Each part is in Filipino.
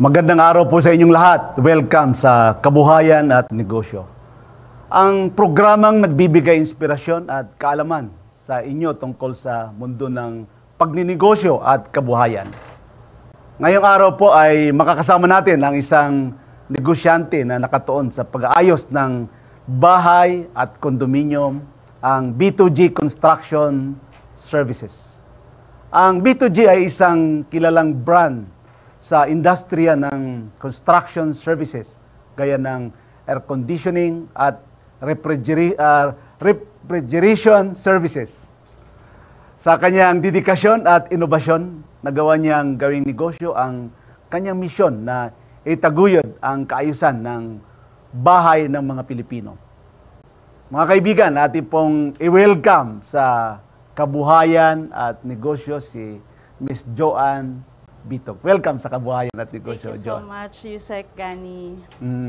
Magandang araw po sa inyong lahat. Welcome sa Kabuhayan at Negosyo. Ang programang nagbibigay inspirasyon at kaalaman sa inyo tungkol sa mundo ng pagninegosyo at kabuhayan. Ngayong araw po ay makakasama natin ang isang negosyante na nakatuon sa pag-aayos ng bahay at kondominium, ang B2G Construction Services. Ang B2G ay isang kilalang brand sa industriya ng construction services, gaya ng air conditioning at refrigeration services. Sa kanyang dedikasyon at inobasyon, nagawa niyang gawing negosyo ang kanyang misyon na itaguyod ang kaayusan ng bahay ng mga Pilipino. Mga kaibigan, ating pong i-welcome sa Kabuhayan at Negosyo si Miss Joanne Bitog. Welcome sa Kabuhayan at Negosyo, Thank you so much, Yusek, Gani.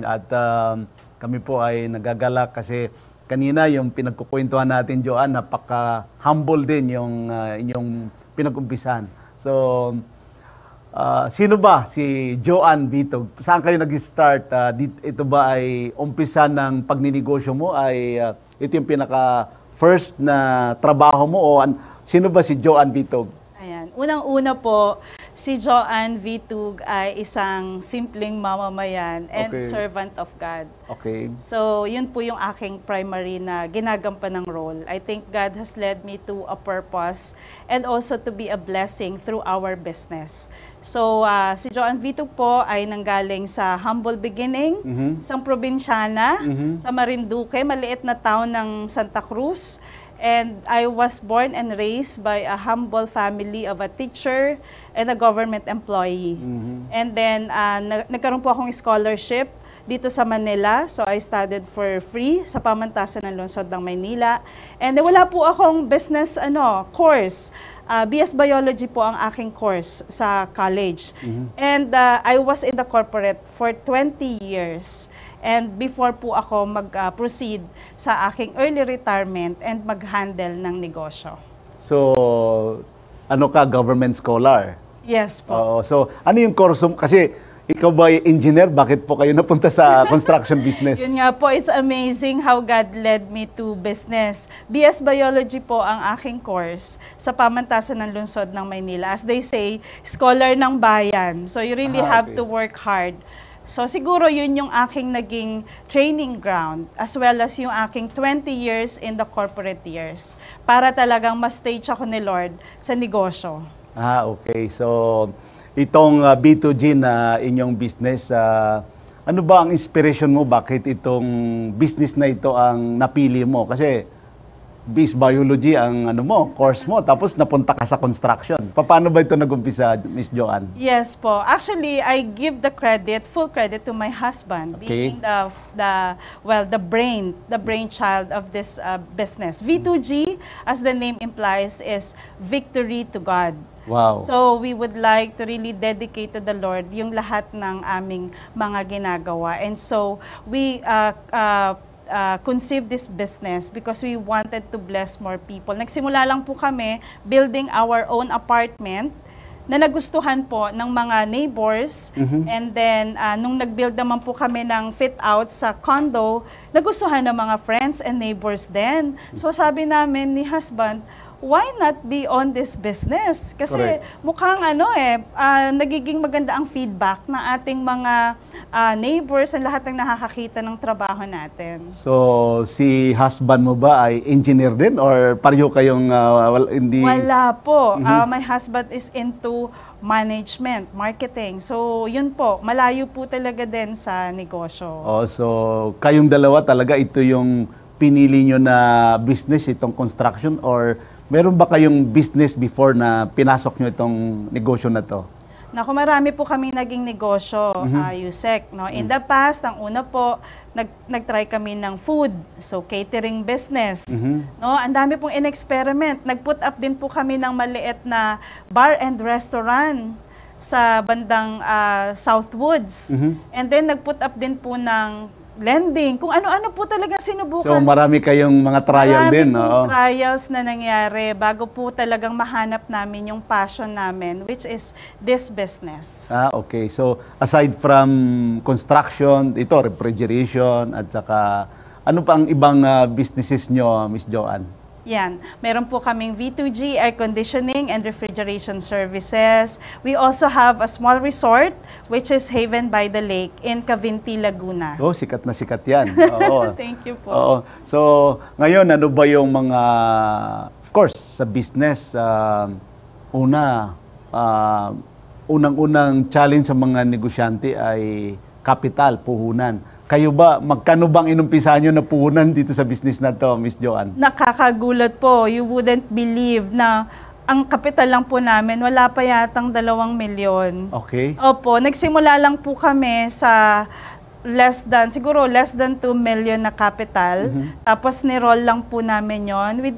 At kami po ay nagagalak kasi kanina yung pinagkukwentuhan natin, Joanne, napaka-humble din yung inyong pinag-umpisan. So, sino ba si Joanne Bitog? Saan kayo nag-start? Ito ba ay umpisa ng pagninegosyo mo? Ito yung pinaka-first na trabaho mo? O sino ba si Joanne Bitog? Ayan. Unang-una po, si Joanne Bitog ay isang simpleng mamamayan and servant of God. Okay. So, yun po yung aking primary na ginagampan ng role. I think God has led me to a purpose and also to be a blessing through our business. So, si Joanne Bitog po ay nanggaling sa humble beginning, isang probinsyana sa Marinduque, maliit na town ng Santa Cruz. And I was born and raised by a humble family of a teacher and a government employee. And then, nagkaroon po akong scholarship dito sa Manila. So, I studied for free sa pamantasan ng lungsod ng Maynila. And wala po akong business course. BS Biology po ang aking course sa college. And I was in the corporate for 20 years. And before po ako mag-proceed sa aking early retirement and mag-handle ng negosyo. So, ano ka, government scholar? Yes po. So, ano yung course mo? Kasi ikaw ba engineer? Bakit po kayo napunta sa construction business? Yun nga po, it's amazing how God led me to business. BS Biology po ang aking course sa pamantasan ng lungsod ng Maynila. As they say, scholar ng bayan. So, you really have to work hard. So siguro yun yung aking naging training ground as well as yung aking 20 years in the corporate years para talagang ma-stage ako ni Lord sa negosyo. Okay. So itong B2G na inyong business, ano ba ang inspiration mo? Bakit itong business na ito ang napili mo? Kasi BS Biology ang course mo, tapos napunta ka sa construction. Paano ba ito nag-umpisa, Miss Joanne? Yes po. Actually, I give the full credit to my husband, being the brainchild of this business. V2G, as the name implies, is victory to God. Wow. So we would like to really dedicate to the Lord yung lahat ng aming mga ginagawa. And so we conceived this business because we wanted to bless more people. Nagsimula lang po kami building our own apartment na nagustuhan po ng mga neighbors. And then, nung nag-build naman po kami ng fit-out sa condo, nagustuhan ng mga friends and neighbors din. So sabi namin ni husband, why not be on this business? Kasi mukhang nagiging maganda ang feedback ng ating mga neighbors and lahat ng nakakakita ng trabaho natin. So, si husband mo ba ay engineer din or pareho kayong hindi? Wala po. My husband is into management, marketing. So, yun po, malayo po talaga din sa negosyo. So, kayong dalawa talaga ito yung pinili nyo na business, itong construction, or meron ba kayong business before na pinasok nyo itong negosyo na to? Naku, marami po kami naging negosyo, Yusek. No? In the past, ang una po, nag-try kami ng food, so catering business. No? Ang dami pong in-experiment. Nag-put up din po kami ng maliit na bar and restaurant sa bandang Southwoods. And then nag-put up din po ng lending, kung ano-ano po talaga sinubukan. So marami kayong mga trial din. Marami Oo. pong trials na nangyari bago po talagang mahanap namin yung passion namin, which is this business. Okay. So aside from construction, ito refrigeration at saka ano pa ang ibang businesses nyo, Miss Joanne? Yan. Meron po kaming V2G, air conditioning and refrigeration services. We also have a small resort, which is Haven by the Lake in Cavinti, Laguna. Oh, sikat na sikat yan. Oo. Thank you po. Oo. So, ngayon, ano ba yung mga, of course, sa business, unang-unang challenge sa mga negosyante ay capital, puhunan. Kayo ba, magkano bang inumpisahan nyo na puhunan dito sa business na to, Miss Joanne? Nakakagulat po. You wouldn't believe na ang kapital lang po namin, wala pa yatang 2 milyon. Okay. Opo, nagsimula lang po kami sa less than 2 million na capital. Tapos ni-roll lang po namin yon. We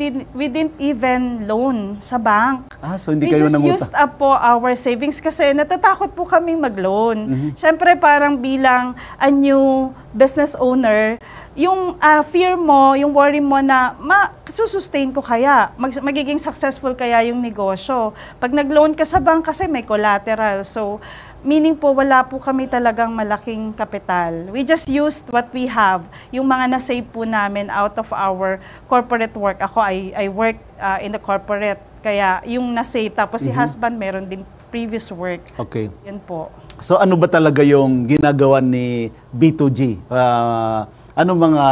didn't even loan sa bank. So hindi We kayo just nangutang? used up po our savings kasi natatakot po kaming mag-loan. Siyempre parang bilang a new business owner, yung fear mo, yung worry mo na susustain ko kaya, magiging successful kaya yung negosyo. Pag nag-loan ka sa bank kasi may collateral. So, meaning po wala po kami talagang malaking kapital. We just used what we have, yung mga na-save po namin out of our corporate work. Ako, I work in the corporate, kaya yung na-save. Tapos si husband meron din previous work. Okay. Yun po. So ano ba talaga yung ginagawa ni B2G? Ano mga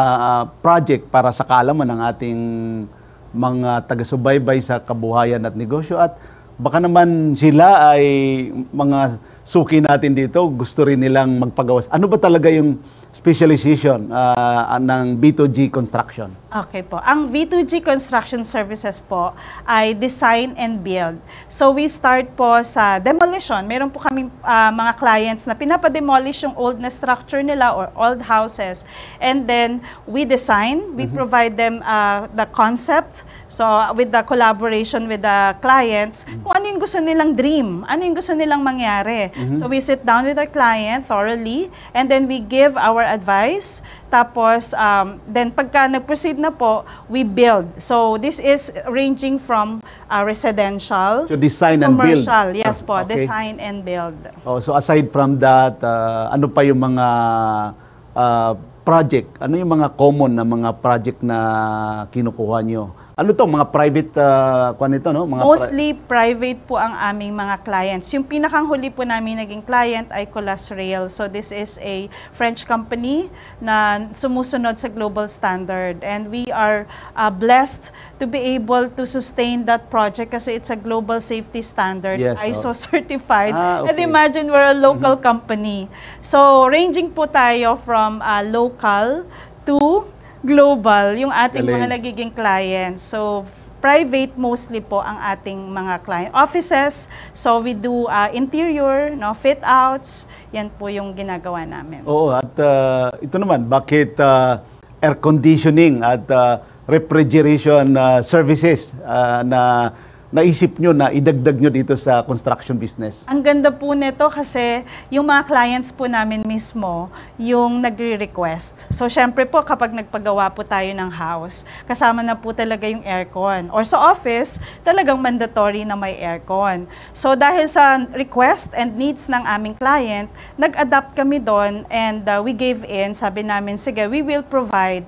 project para sa kaalaman ng ating mga taga-subaybay sa kabuhayan at negosyo? At baka naman sila ay mga suki natin dito, gusto rin nilang magpagawas. Ano ba talaga yung specialization ng B2G Construction? Okay po. Ang V2G Construction Services po ay design and build. So we start po sa demolition. Meron po kaming mga clients na pinapademolish yung old na structure nila or old houses. And then we design, we provide them the concept. So with the collaboration with the clients, kung ano yung gusto nilang dream, ano yung gusto nilang mangyari. So we sit down with our client thoroughly and then we give our advice. Tapos, then pagka nag-proceed na po, we build. So, this is ranging from residential So, design and build. commercial. Yes po, Okay. design and build. So aside from that, ano pa yung mga project? Ano yung mga common na mga project na kinukuha nyo? Ano to, mga private, no? Mga Mostly private po ang aming mga clients. Yung pinakang huli po namin naging client ay Colas Rail. So this is a French company na sumusunod sa global standard. And we are blessed to be able to sustain that project kasi it's a global safety standard, Yes, ISO certified. okay. And imagine we're a local company. So ranging po tayo from local to global, yung ating Galing. mga nagiging clients. So, private mostly po ang ating mga client. Offices, so we do interior, no, fit-outs, yan po yung ginagawa namin. Oo, at ito naman, bakit air conditioning at refrigeration services na naisip nyo na idagdag nyo dito sa construction business? Ang ganda po nito kasi yung mga clients po namin mismo yung nagre-request. So, syempre po kapag nagpagawa po tayo ng house, kasama na po talaga yung aircon. Or sa office, talagang mandatory na may aircon. So, dahil sa request and needs ng aming client, nag-adapt kami doon and we gave in. Sabi namin, sige, we will provide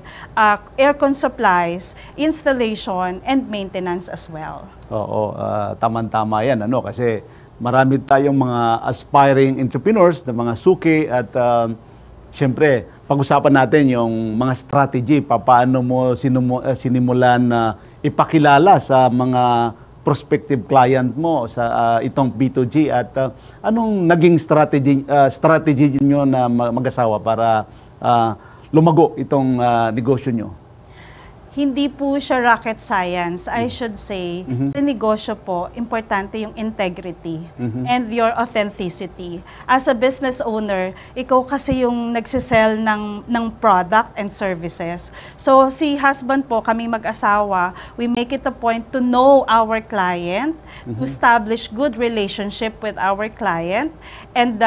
aircon supplies, installation, and maintenance as well. Oo, tama-tama yan, kasi marami tayong mga aspiring entrepreneurs, na mga suki at syempre, pag-usapan natin yung mga strategy, paano mo sinimulan na ipakilala sa mga prospective client mo sa itong B2G at anong naging strategy nyo na mag-asawa para lumago itong negosyo nyo? Hindi po siya rocket science, I should say. Sa negosyo po, importante yung integrity and your authenticity. As a business owner, ikaw kasi yung nagsisell ng product and services. So si husband po, kami mag-asawa, we make it a point to know our client, to establish good relationship with our client, and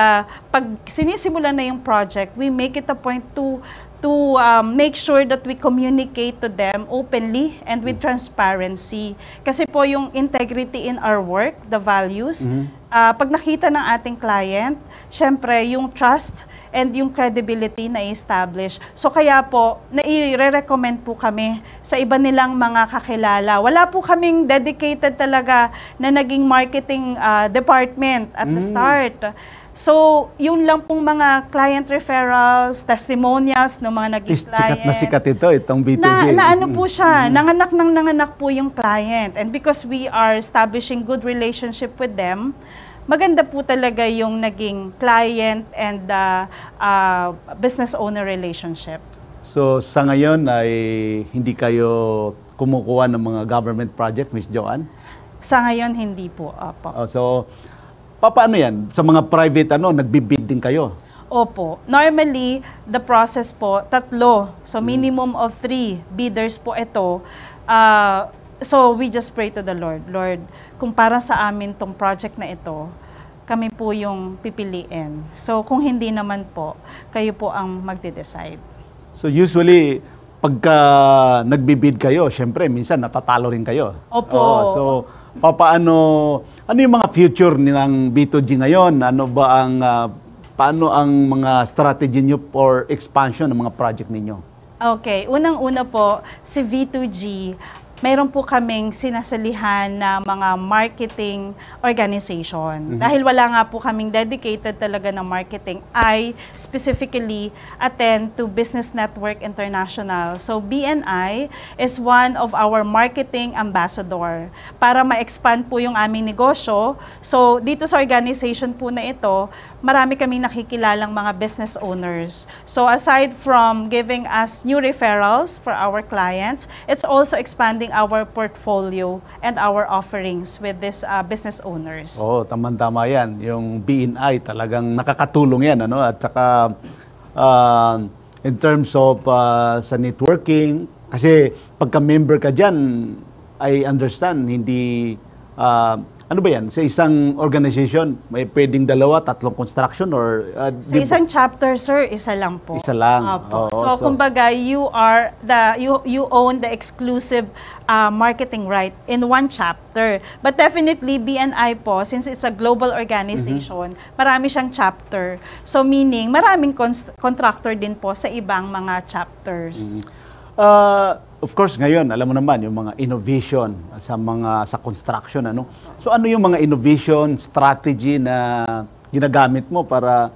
pag sinisimulan na yung project, we make it a point to to make sure that we communicate to them openly and with transparency. Kasi po yung integrity in our work, the values, pag nakita ng ating client, syempre yung trust and yung credibility na i-establish. So kaya po, nai-recommend po kami sa iba nilang mga kakilala. Wala po kaming dedicated talaga na naging marketing department at the start. So, yun lang pong mga client referrals, testimonials ng mga naging client. Na sikat itong B2G. Na ano po siya, nanganak po yung client. And because we are establishing good relationship with them, maganda po talaga yung naging client and business owner relationship. So, sa ngayon ay hindi kayo kumukuha ng mga government project, Miss Joanne? Sa ngayon, hindi po. Opo. So, paano yan? Sa mga private, nagbibid din kayo? Opo. Normally, the process po, 3. So, minimum of 3 bidders po ito. So, we just pray to the Lord. Lord, kung para sa amin tong project na ito, kami po yung pipiliin. So, kung hindi naman po, kayo po ang magde-decide. So, usually, pagka nagbibid kayo, syempre, minsan natatalo rin kayo. Opo. So, ano yung mga future ng B2G ngayon? Paano ang mga strategy nyo for expansion ng mga project ninyo? Okay, unang-una po, si V2G, mayroon po kaming sinasalihan na mga marketing organization. Dahil wala nga po kaming dedicated talaga na marketing, I specifically attend to Business Network International. So BNI is one of our marketing ambassador para ma-expand po yung aming negosyo. So dito sa organization po na ito, marami kaming nakikilalang mga business owners. So aside from giving us new referrals for our clients, it's also expanding our portfolio and our offerings with these business owners. Oo, tama-tama yan. Yung BNI talagang nakakatulong yan. At saka in terms of sa networking, kasi pagka-member ka dyan, I understand, hindi... ano ba yan? Sa isang organization, may pwedeng 2, 3 construction or... Sa isang chapter, sir, isa lang po. Isa lang. Opo. So, kumbaga, you own the exclusive marketing right in one chapter. But definitely, BNI po, since it's a global organization, marami siyang chapter. So, meaning, maraming contractor din po sa ibang mga chapters. Of course, ngayon, alam mo naman, yung mga innovation sa construction, So, ano yung mga innovation strategy na ginagamit mo para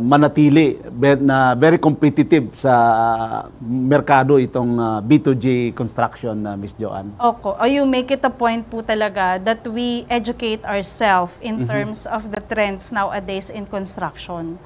manatili na very competitive sa merkado itong B2G construction, Miss Joanne? You make it a point po talaga that we educate ourselves in terms of the trends nowadays in construction.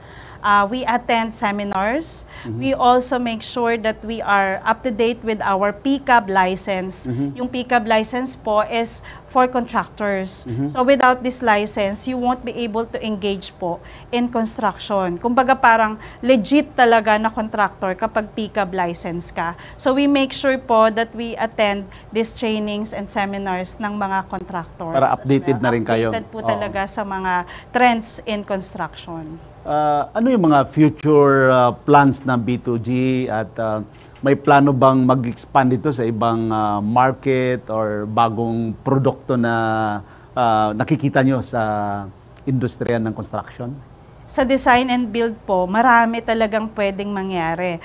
We attend seminars. We also make sure that we are up to date with our PCAB license. Yung PCAB license po is for contractors. So without this license, you won't be able to engage po in construction. Kumbaga parang legit talaga na contractor kapag PCAB license ka. So we make sure po that we attend these trainings and seminars ng mga contractors. Para updated na rin kayo. Updated po talaga sa mga trends in construction. Ano yung mga future plans ng B2G at may plano bang mag-expand ito sa ibang market or bagong produkto na nakikita nyo sa industriya ng construction? Sa design and build po, marami talagang pwedeng mangyari.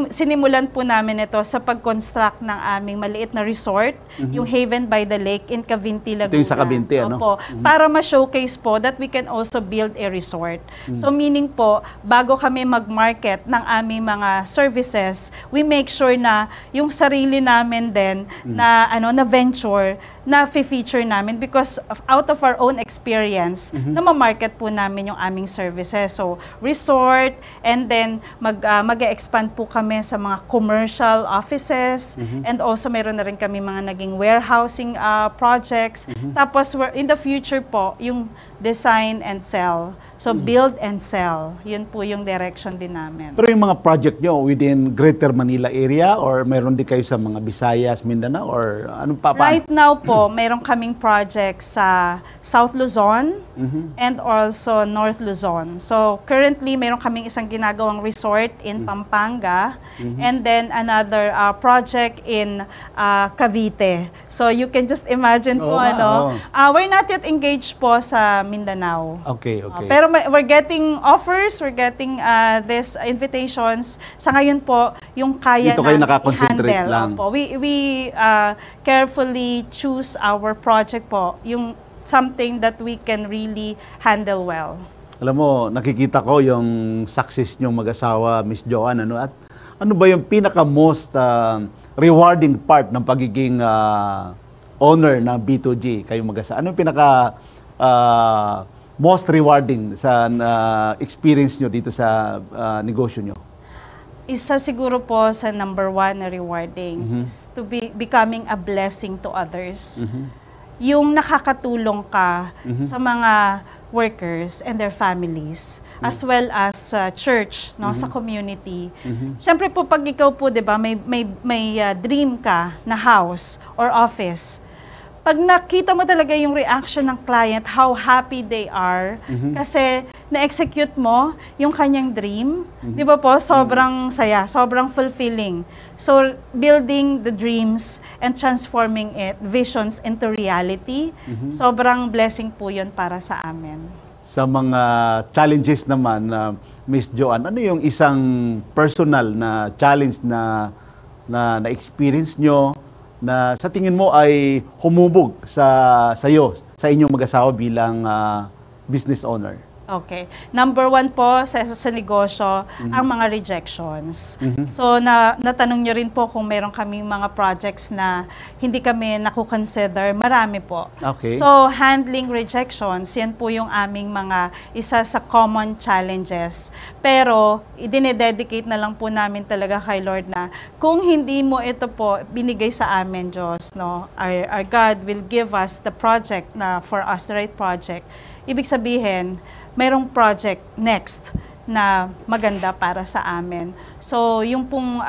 Sinimulan po namin ito sa pag-construct ng aming maliit na resort, yung Haven by the Lake in Cavinti, Laguna. Ito yung sa Cavinti, Opo, para ma-showcase po that we can also build a resort. So meaning po, bago kami mag-market ng aming mga services, we make sure na yung sarili namin din na venture na feature namin because out of our own experience, na ma-market po namin yung aming services. So, resort, and then mag-expand po kami sa mga commercial offices, and also meron na rin kami mga naging warehousing projects. Tapos, in the future po, yung design and sell. So build and sell. Yun po yung direction din namin. Pero yung mga project nyo within Greater Manila area or meron din kayo sa mga Visayas, Mindanao or anong Right now po, meron kaming project sa South Luzon and also North Luzon. So currently, meron kaming isang ginagawang resort in Pampanga and then another project in Cavite. So you can just imagine po, we're not yet engaged po sa Mindanao. Okay. Pero we're getting offers, we're getting these invitations. Sa ngayon po, yung kaya dito kayo namin nakakonsentrate i-handle. lang. Opo. We carefully choose our project po, yung something that we can really handle well. Alam mo, nakikita ko yung success niyong mag-asawa, Miss Joanne, at ano ba yung pinaka-most rewarding part ng pagiging owner ng B2G kayo mag-asawa? Ano yung pinaka most rewarding sa experience nyo dito sa negosyo nyo? Isa siguro po sa number one na rewarding is to be becoming a blessing to others. Yung nakakatulong ka sa mga workers and their families, as well as church, no, sa community. Siyempre po, pag ikaw po, di ba, may dream ka na house or office, pag nakita mo talaga yung reaction ng client, how happy they are, kasi na-execute mo yung kanyang dream, di ba po, sobrang saya, sobrang fulfilling. So, building the dreams and transforming visions into reality, sobrang blessing po yun para sa amin. Sa mga challenges naman, Miss Joanne, ano yung isang personal na challenge na experience nyo na sa tingin mo ay humubog sa inyong mag-asawa bilang business owner? Okay. Number one po sa negosyo, ang mga rejections. So, natanong nyo rin po kung meron kaming mga projects na hindi kami nakukonsider. Marami po. Okay. So, handling rejections, yan po yung aming mga isa sa common challenges. Pero, idinededicate na lang po namin talaga kay Lord na kung hindi mo ito po binigay sa amin, Diyos, no? Our God will give us the project na for us, the right project. Ibig sabihin, mayroong project next na maganda para sa amin. So, yung pong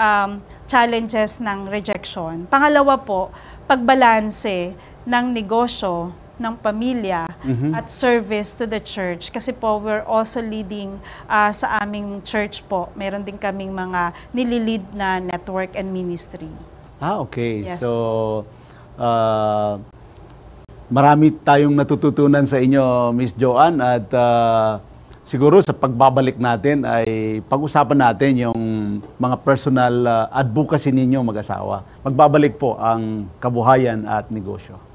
challenges ng rejection. Pangalawa po, pagbalanse ng negosyo, ng pamilya, at service to the church. Kasi po, we're also leading sa aming church po. Meron din kaming mga nililid na network and ministry. Okay. Yes. So, marami tayong natututunan sa inyo, Miss Joanne, at siguro sa pagbabalik natin ay pag-usapan natin yung mga personal advocacy ninyo mag-asawa. Magbabalik po ang Kabuhayan at Negosyo.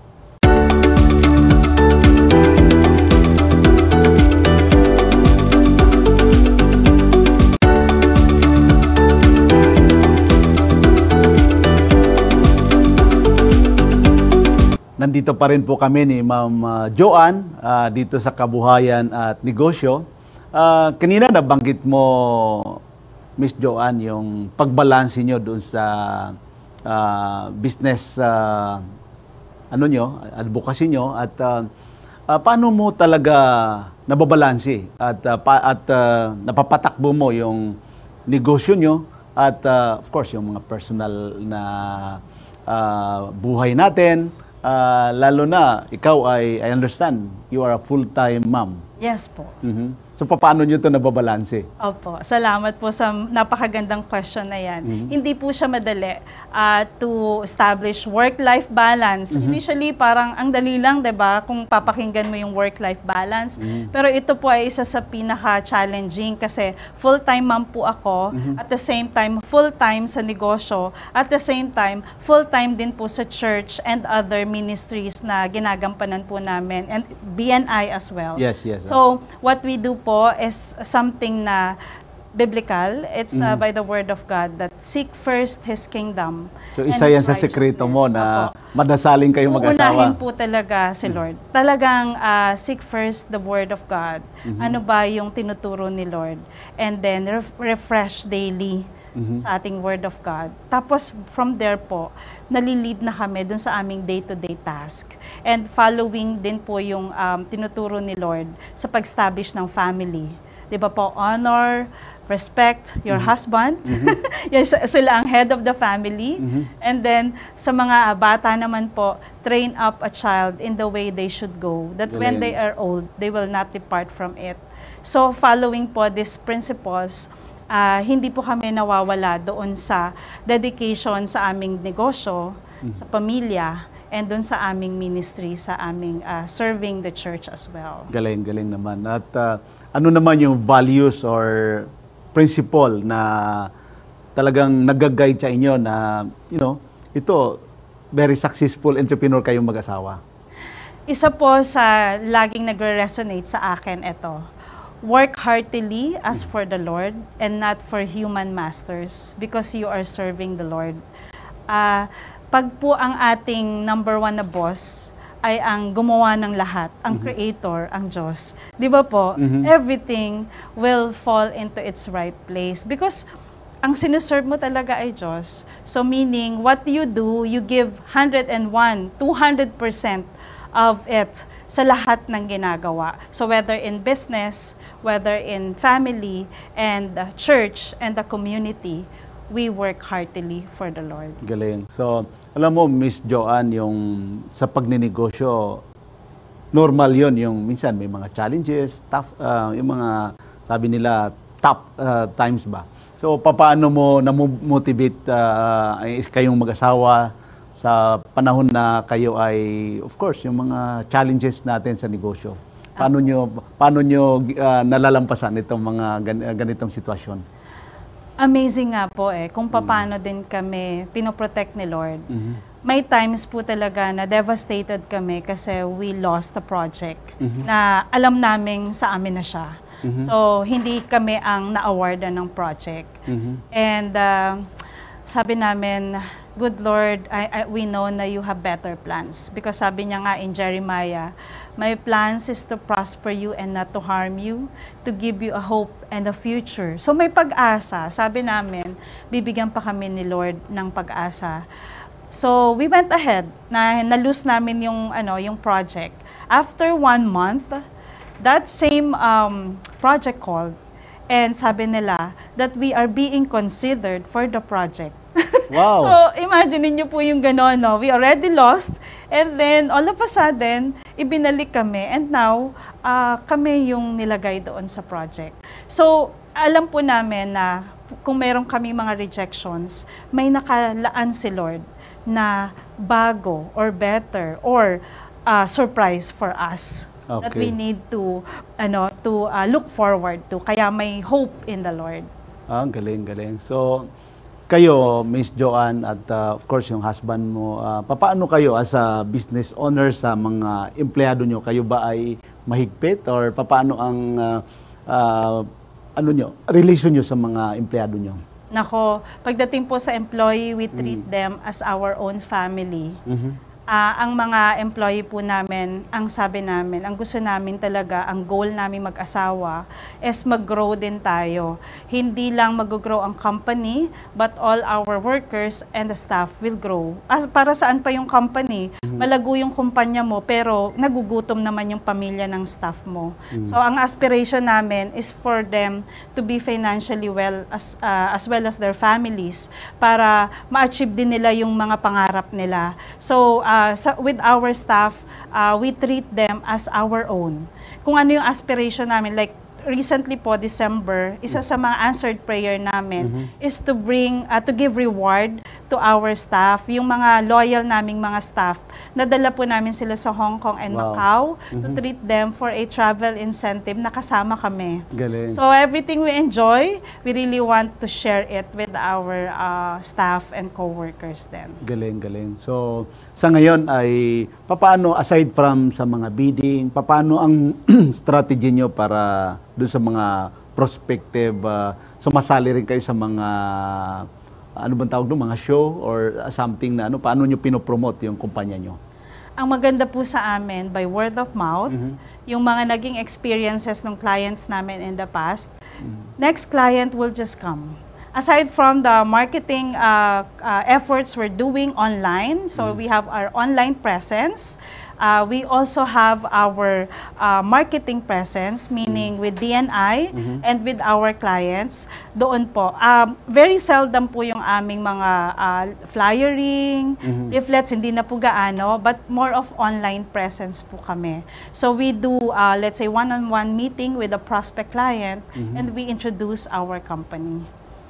Nandito pa rin po kami ni Ma'am Joanne dito sa Kabuhayan at Negosyo. Kanina nabanggit mo, Miss Joanne, yung pagbalanse nyo doon sa business advocacy nyo at paano mo talaga nababalanse at napapatakbo mo yung negosyo nyo at of course yung mga personal na buhay natin. Lalo na, ikaw I understand, you are a full-time mom. Yes po. So, paano nyo ito nababalanse? Opo. Salamat po sa napakagandang question na yan. Hindi po siya madali to establish work-life balance. Initially, parang ang dali lang, diba? Kung papakinggan mo yung work-life balance. Pero ito po ay isa sa pinaka-challenging kasi full-time mom po ako. At the same time, full-time sa negosyo. At the same time, full-time din po sa church and other ministries na ginagampanan po namin. And BNI as well. Yes. So, what we do po is something na biblical. It's by the word of God that seek first His kingdom. So, isa yan sa sekreto mo na madasaling kayo mag-asawa. Uunahin po talaga si Lord. Talagang seek first the word of God. Ano ba yung tinuturo ni Lord? And then refresh daily sa ating Word of God. Tapos from there po, nalilid na kami dun sa aming day-to-day task. And following din po yung tinuturo ni Lord sa pag-establish ng family. Di ba po, honor, respect your husband. Sila ang head of the family. And then, sa mga bata naman po, train up a child in the way they should go. That when they are old, they will not depart from it. So, following po these principles, hindi po kami nawawala doon sa dedication sa aming negosyo, sa pamilya, and doon sa aming ministry, sa aming serving the church as well. Galing naman. At ano naman yung values or principle na talagang nag-guide sa inyo na, ito, very successful entrepreneur kayong mag-asawa? Isa po sa laging nagre-resonate sa akin ito. Work heartily as for the Lord and not for human masters because you are serving the Lord. Pag po ang ating number one na boss ay ang gumawa ng lahat, ang creator, ang Diyos. Di ba po? Everything will fall into its right place because ang sinuserve mo talaga ay Diyos. So meaning, what you do, you give 101, 200% of it sa lahat ng ginagawa. So whether in business, whether in family, and the church, and the community, we work heartily for the Lord. Galing. So, alam mo, Miss Joanne, yung sa pagninegosyo, normal yon yung minsan may mga challenges, tough, yung mga, sabi nila, tough times ba? So, paano mo na-motivate kayong mag-asawa sa panahon na kayo ay, of course, yung mga challenges natin sa negosyo? Paano nyo nalalampasan itong mga ganitong sitwasyon? Amazing nga po kung paano din kami pinoprotect ni Lord. May times po talaga na devastated kami kasi we lost a project na alam namin sa amin na siya. So, hindi kami ang na-awardan ng project. And sabi namin, good Lord, we know na you have better plans. Because sabi niya nga in Jeremiah, my plans is to prosper you and not to harm you, to give you a hope and a future. So may pag-asa. Sabi namin, bibigyan pa kami ni Lord ng pag-asa. So we went ahead, na-lose namin yung project. After 1 month, that same project called, and sabi nila that we are being considered for the project. Wow. So, imagine niyo po yung gano'n, no? We already lost, and then, all of a sudden, ibinalik kami, and now, kami yung nilagay doon sa project. So, alam po namin na kung meron kami mga rejections, may nakalaan si Lord na bago, or better, or surprise for us. Okay. That we need to look forward to. Kaya may hope in the Lord. Galing. So, kayo, Miss Joanne, at of course yung husband mo, paano kayo as a business owner sa mga empleyado nyo? Kayo ba ay mahigpit or paano ang relation nyo sa mga empleyado nyo? Nako, pagdating po sa employee, we treat them as our own family. Ang mga employee po namin, ang sabi namin, ang gusto namin talaga, ang goal namin mag-asawa is mag-grow din tayo. Hindi lang mag-grow ang company, but all our workers and the staff will grow. Para saan pa yung company? Malago yung kumpanya mo, pero nagugutom naman yung pamilya ng staff mo. So, ang aspiration namin is for them to be financially well as well as their families para ma-achieve din nila yung mga pangarap nila. So, with our staff, we treat them as our own. Kung ano yung aspiration namin, like recently po, December, isa sa mga answered prayer namin is to give reward to our staff, yung mga loyal naming mga staff. Nadala po namin sila sa Hong Kong and Macau to treat them for a travel incentive na kasama kami. Galing. So everything we enjoy, we really want to share it with our staff and co-workers then. Galing. So, sa ngayon ay, paano aside from sa mga bidding, paano ang strategy nyo para doon sa mga prospective, sumasali rin kayo sa mga, ano bang tawag doon, mga show or something na paano nyo pinopromote yung kumpanya nyo? Ang maganda po sa amin, by word of mouth, yung mga naging experiences ng clients namin in the past, next client will just come. aside from the marketing efforts we're doing online, so we have our online presence. We also have our marketing presence, meaning with DNI and with our clients. Doon po, very seldom po yung aming mga flyering, leaflets, hindi na po gaano, but more of online presence po kami. So we do, let's say, one-on-one meeting with a prospect client and we introduce our company.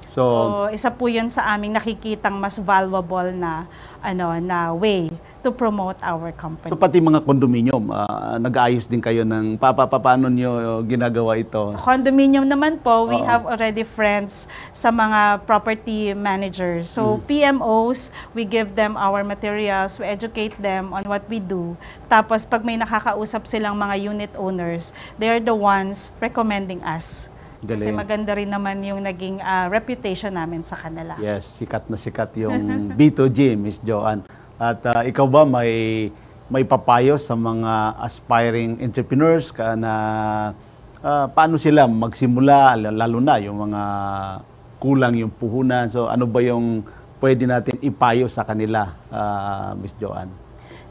So isa po yun sa aming nakikitang mas valuable na, na way to promote our company. So pati mga condominium, nag-aayos din kayo ng paano nyo ginagawa ito? Sa condominium naman po, we have already friends sa mga property managers. So PMOs, we give them our materials, we educate them on what we do. Tapos pag may nakakausap silang mga unit owners, they're the ones recommending us. Galing. Kasi maganda rin naman yung naging reputation namin sa kanila. Yes, sikat na sikat yung B2G, Miss Joanne. At ikaw ba may papayo sa mga aspiring entrepreneurs na paano sila magsimula, lalo na yung mga kulang yung puhunan? So ano ba yung pwede natin ipayo sa kanila, Miss Joanne?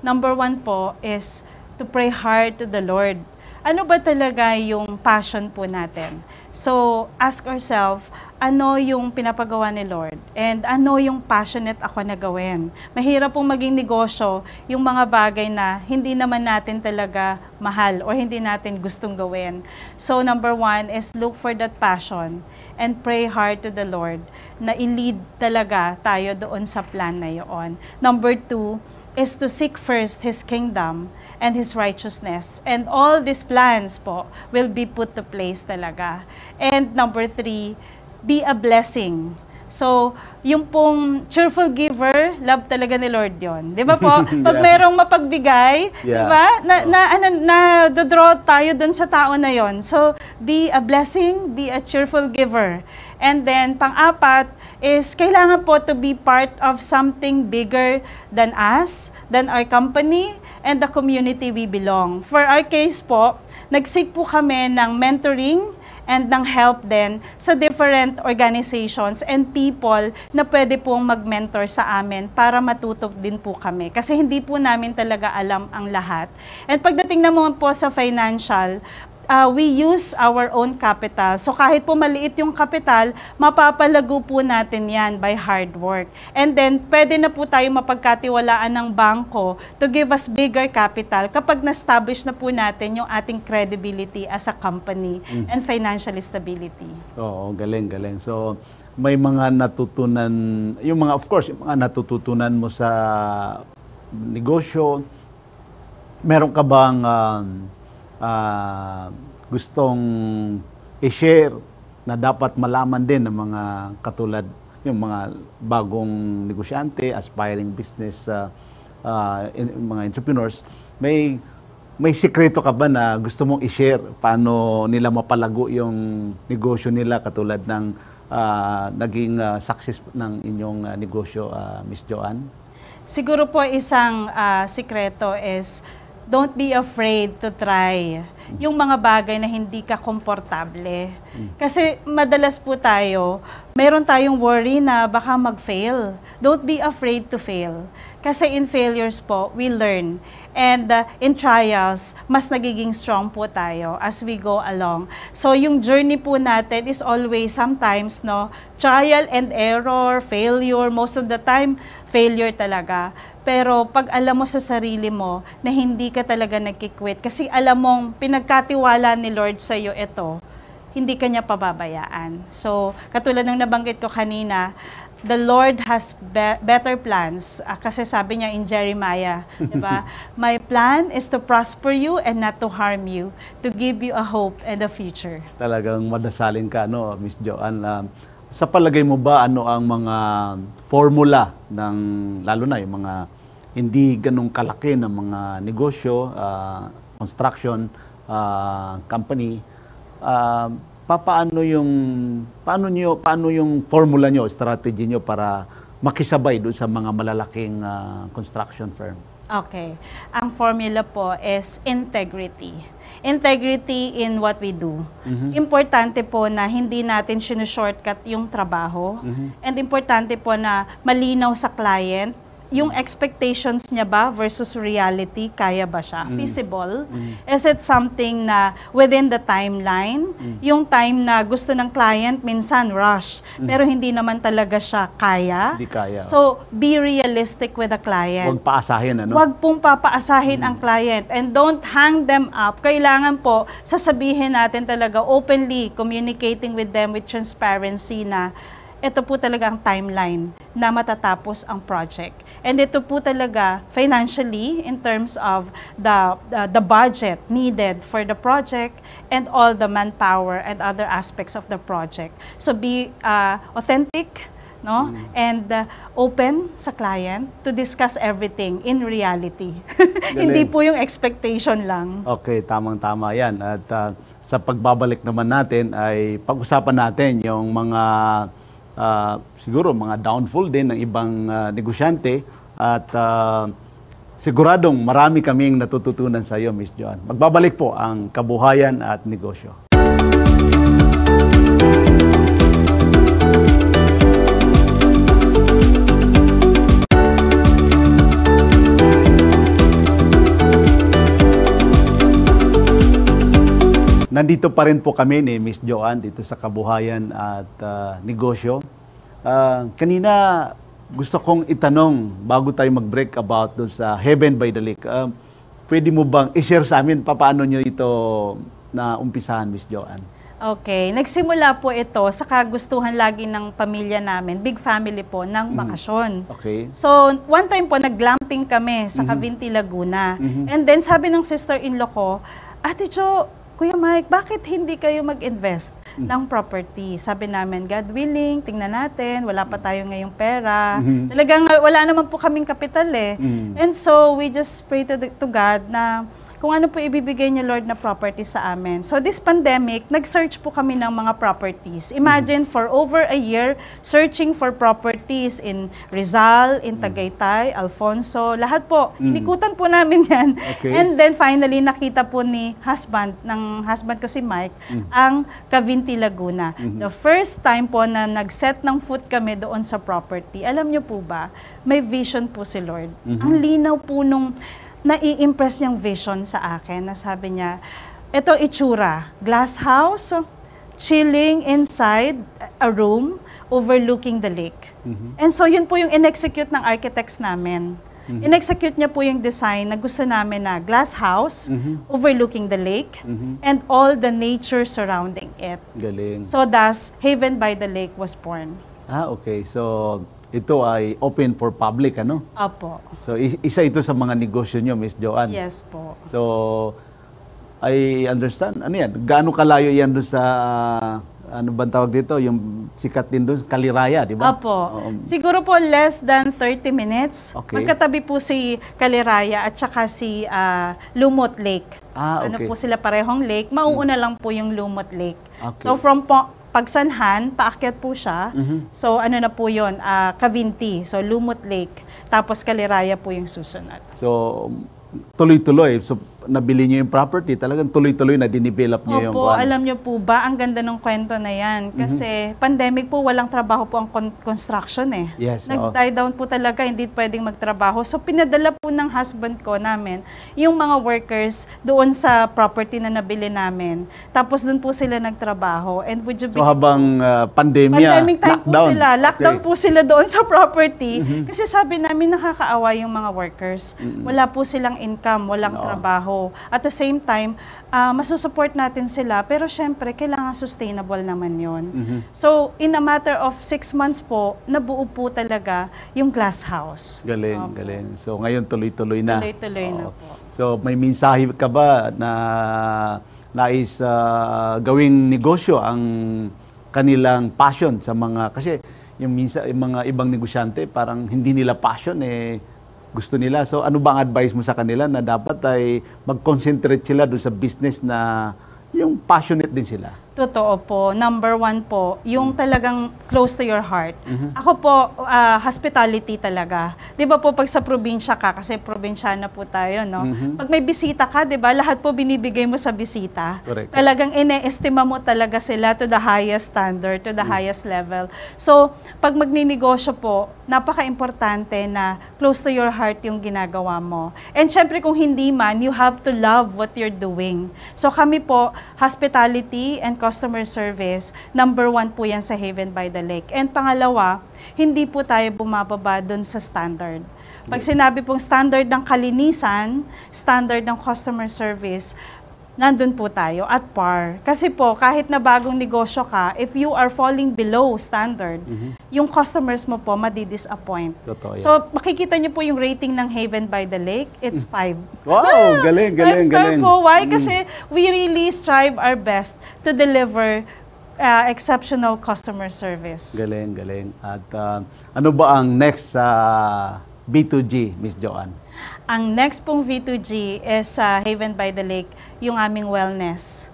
Number 1 po is to pray hard to the Lord. Ano ba talaga yung passion po natin? So, ask ourselves, ano yung pinapagawa ni Lord? And ano yung passionate ako na gawin? Mahirap pong maging negosyo yung mga bagay na hindi naman natin talaga mahal or hindi natin gustong gawin. So, number 1 is look for that passion and pray hard to the Lord na i-lead talaga tayo doon sa plan na yun. Number 2 is to seek first His kingdom and His righteousness. And all these plans po will be put to place talaga. And number 3, be a blessing. So, yung pong cheerful giver, love talaga ni Lord yon. Di ba po? Pag merong mapagbigay, di ba? Na-draw tayo dun sa tao na yon. So, be a blessing, be a cheerful giver. And then, pang-apat is kailangan po to be part of something bigger than us, than our company, and the community we belong. For our case po, nag-seek po kami ng mentoring and ng help din sa different organizations and people na pwede pong mag-mentor sa amin para matuto din po kami. Kasi hindi po namin talaga alam ang lahat. And pagdating naman po sa financial, we use our own capital. So kahit po maliit yung capital, mapapalago po natin yan by hard work. And then, pwede na po tayo mapagkatiwalaan ng bangko to give us bigger capital kapag na-establish na po natin yung ating credibility as a company and financial stability. Oo, galing. So, may mga natutunan, yung mga, of course, yung mga natututunan mo sa negosyo, meron ka bang gustong i-share na dapat malaman din ng mga katulad yung mga bagong negosyante, aspiring business mga entrepreneurs, may sikreto ka ba na gusto mong i-share paano nila mapalago yung negosyo nila katulad ng naging success ng inyong negosyo, Miss Joanne? Siguro po isang sikreto is don't be afraid to try yung mga bagay na hindi ka komportable. Kasi madalas po tayo, meron tayong worry na baka mag-fail. Don't be afraid to fail. Kasi in failures po, we learn. And in trials, mas nagiging strong po tayo as we go along. So yung journey po natin is always sometimes, trial and error, failure, most of the time, failure talaga. Pero pag alam mo sa sarili mo na hindi ka talaga nagkikwit, kasi alam mong pinagkatiwala ni Lord sa iyo ito, hindi ka niya pababayaan. So, katulad ng nabanggit ko kanina, the Lord has better plans. Kasi sabi niya in Jeremiah, di ba? My plan is to prosper you and not to harm you, to give you a hope and a future. Talagang madasalin ka, Miss Joanne. Sa palagay mo ba, ano ang mga formula ng, lalo na yung mga hindi ganong kalaki ng mga negosyo, construction, company, paano yung formula nyo, strategy nyo para makisabay doon sa mga malalaking construction firm? Okay. Ang formula po is integrity. Integrity in what we do. Importante po na hindi natin shortcut yung trabaho. And importante po na malinaw sa client yung expectations niya ba versus reality, kaya ba siya? Feasible? Is it something na within the timeline? Yung time na gusto ng client, minsan rush, pero hindi naman talaga siya kaya. Hindi kaya. So, be realistic with the client. Huwag paasahin, ano? Huwag pong papaasahin ang client and don't hang them up. Kailangan po, sasabihin natin talaga openly, communicating with them with transparency na ito po talaga ang timeline na matatapos ang project. And ito po talaga financially in terms of the budget needed for the project and all the manpower and other aspects of the project. So be authentic, no? And open sa client to discuss everything in reality. Hindi po yung expectation lang. Okay, tamang-tama yan. At sa pagbabalik naman natin ay pag-usapan natin yung mga siguro mga downfall din ng ibang negosyante at siguradong marami kaming natututunan sa iyo, Miss Joan. Magbabalik po ang Kabuhayan at Negosyo. Nandito pa rin po kami ni Miss Joan dito sa Kabuhayan at Negosyo. Kanina gusto kong itanong bago tayo mag-break about doon sa Heaven by the Lake. Pwede mo bang i-share sa amin paano nyo ito na umpisahan, Miss Joan? Okay. Nagsimula po ito sa kagustuhan lagi ng pamilya namin, big family po, ng bakasyon. Okay. So, one time po, nag-glamping kami sa Cavinti, Laguna. And then, sabi ng sister-in-law ko, Ate Jo, Kuya Mike, bakit hindi kayo mag-invest ng property? Sabi namin, God willing, tingnan natin, wala pa tayo ngayong pera. Talagang wala naman po kaming kapital eh. And so, we just pray to God na kung ano po ibibigay niya, Lord, na property sa amin. So this pandemic, nag-search po kami ng mga properties. Imagine, for over a year, searching for properties in Rizal, in Tagaytay, Alfonso, lahat po. Inikutan po namin yan. Okay. And then finally, nakita po ng husband ko si Mike, ang Cavinti, Laguna. The first time po na nag-set ng foot kami doon sa property, alam niyo po ba, may vision po si Lord. Ang linaw po nung nai-impress niyang vision sa akin na sabi niya, ito itsura, glass house, chilling inside a room overlooking the lake. And so yun po yung in-execute ng architects namin. In-execute niya po yung design na gusto namin na glass house overlooking the lake and all the nature surrounding it. Galing. So thus, Haven by the Lake was born. Okay. So, ito ay open for public, ano? Opo. So, isa ito sa mga negosyo nyo, Miss Joan. Yes po. So, I understand. Ano yan? Gaano kalayo yan doon sa, ano bang tawag dito? Yung sikat din doon, Kaliraya, di ba? Opo. Siguro po less than 30 minutes. Okay. Magkatabi po si Kaliraya at saka si Lumot Lake. Okay. Ano po sila parehong lake. Mauuna lang po yung Lumot Lake. Okay. So from Pagsanhan, paakyat po siya. So ano na po yun? Cavinti. So Lumot Lake. Tapos Kaliraya po yung susunod. So, tuloy-tuloy. So, nabili niyo yung property, talagang tuloy-tuloy na dinevelop niyo yung Opo, alam niyo po ba, ang ganda ng kwento na yan. Kasi pandemic po, walang trabaho po ang construction eh. Yes, Nag-die down po talaga, hindi pwedeng magtrabaho. So pinadala po ng husband ko namin yung mga workers doon sa property na nabili namin. Tapos doon po sila nagtrabaho. And would you So, habang pandemya, pandemic time lockdown. po sila. Lockdown Okay. po sila doon sa property. Kasi sabi namin nakakaawa yung mga workers. Wala po silang income, walang trabaho. At the same time, masusupport natin sila. Pero syempre, kailangan sustainable naman yon. So, in a matter of 6 months po, nabuo po talaga yung glass house. Galing, Opo. galing. So, ngayon tuloy-tuloy na. Tuloy-tuloy na Oo. po. So, may mensahe ka ba na nais gawing negosyo ang kanilang passion sa mga, kasi yung mga ibang negosyante parang hindi nila passion gusto nila. So ano bang advice mo sa kanila na dapat ay mag-concentrate sila doon sa business na yung passionate din sila? Totoo po. Number one po, yung talagang close to your heart. Ako po, hospitality talaga. Di ba po pag sa probinsya ka, kasi probinsyana po tayo, no? Pag may bisita ka, di ba, lahat po binibigay mo sa bisita. Correct. Talagang ine-estima mo talaga sila to the highest standard, to the highest level. So, pag magninegosyo po, napaka-importante na close to your heart yung ginagawa mo. And syempre kung hindi man, you have to love what you're doing. So kami po, hospitality and customer service, number one po yan sa Haven by the Lake. And pangalawa, hindi po tayo bumababa dun sa standard. Pag sinabi pong standard ng kalinisan, standard ng customer service, nandun po tayo at par. Kasi po, kahit na bagong negosyo ka, if you are falling below standard, yung customers mo po madi-disappoint. Totoo yan. So, makikita niyo po yung rating ng Haven by the Lake, it's 5. Wow, galing, galing, 5-star galing. po. Why? Kasi we really strive our best to deliver exceptional customer service. Galing, galing. At ano ba ang next sa B2G, Miss Joanne? Ang next pong V2G is Haven by the Lake, yung aming wellness.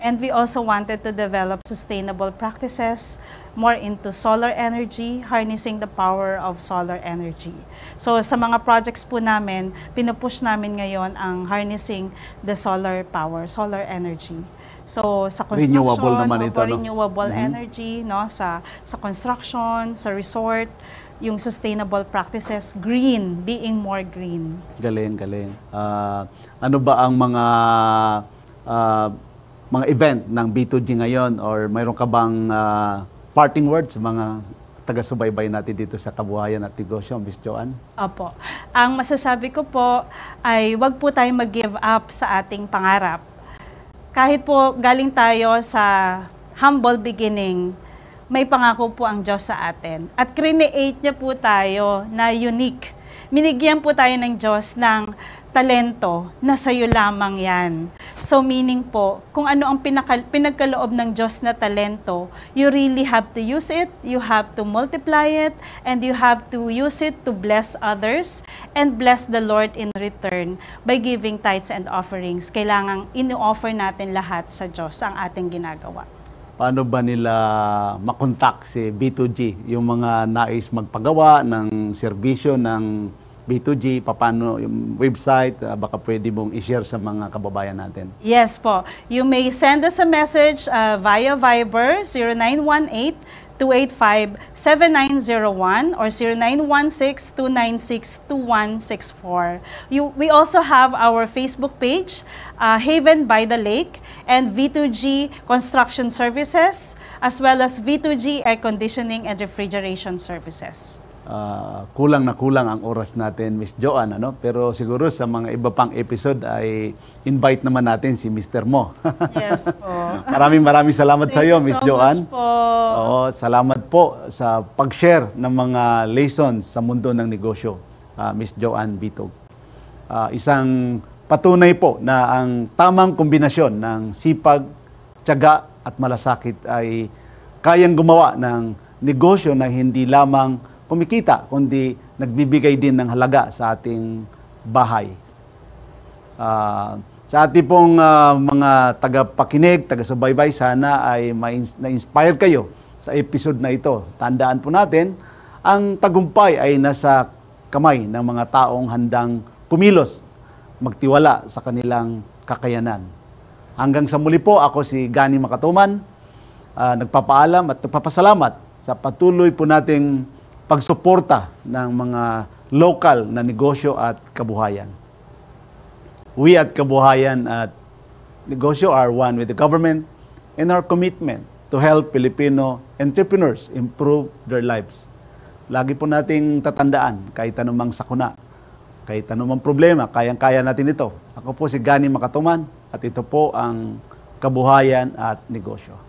And we also wanted to develop sustainable practices, more into solar energy, harnessing the power of solar energy. So sa mga projects po namin, pinupush namin ngayon ang harnessing the solar power, solar energy. So sa construction, Renewable naman ito, no? renewable energy, no, sa construction, sa resort, yung sustainable practices, green, being more green. Galing, galing. Ano ba ang mga event ng B2G ngayon, or mayroon ka bang parting words sa mga taga-subaybay natin dito sa Kabuhayan at Negosyo, Miss Joanne? Opo. Ang masasabi ko po ay wag po tayong mag-give up sa ating pangarap. Kahit po galing tayo sa humble beginning, may pangako po ang Diyos sa atin. At create niya po tayo na unique. Minigyan po tayo ng Diyos ng talento na sa'yo lamang yan. So meaning po, kung ano ang pinagkaloob ng Diyos na talento, you really have to use it, you have to multiply it, and you have to use it to bless others and bless the Lord in return by giving tithes and offerings. Kailangang ino-offer natin lahat sa Diyos ang ating ginagawa. Paano ba nila makontak si B2G? Yung mga nais magpagawa ng serbisyo ng B2G, paano yung website, baka pwede mong i-share sa mga kababayan natin. Yes po. You may send us a message via Viber 0918-285-7901 or 0916-296-2164. We also have our Facebook page, Haven by the Lake, and V2G Construction Services, as well as V2G Air Conditioning and Refrigeration Services. Kulang na kulang ang oras natin, Miss Joanne, ano? Pero siguro sa mga iba pang episode ay invite naman natin si Mr. Mo. Yes po. Maraming salamat sa iyo, Miss Joanne. Thank you so much po. Oo, salamat po sa pag-share ng mga lessons sa mundo ng negosyo, Miss Joanne Bitog. Isang patunay po na ang tamang kombinasyon ng sipag, tiyaga at malasakit ay kayang gumawa ng negosyo na hindi lamang kumikita, kundi nagbibigay din ng halaga sa ating bahay. Sa ating pong mga tagapakinig, taga-subaybay, sana ay na-inspire kayo sa episode na ito. Tandaan po natin, ang tagumpay ay nasa kamay ng mga taong handang kumilos, magtiwala sa kanilang kakayanan. Hanggang sa muli po, ako si Gani Makatuman, nagpapaalam at nagpapasalamat sa patuloy po nating pagsuporta ng mga local na negosyo at kabuhayan. We at Kabuhayan at Negosyo are one with the government in our commitment to help Filipino entrepreneurs improve their lives. Lagi po nating tatandaan, kahit anumang sakuna, kahit anumang problema, kayang-kaya natin ito. Ako po si Gani Makatuman at ito po ang Kabuhayan at Negosyo.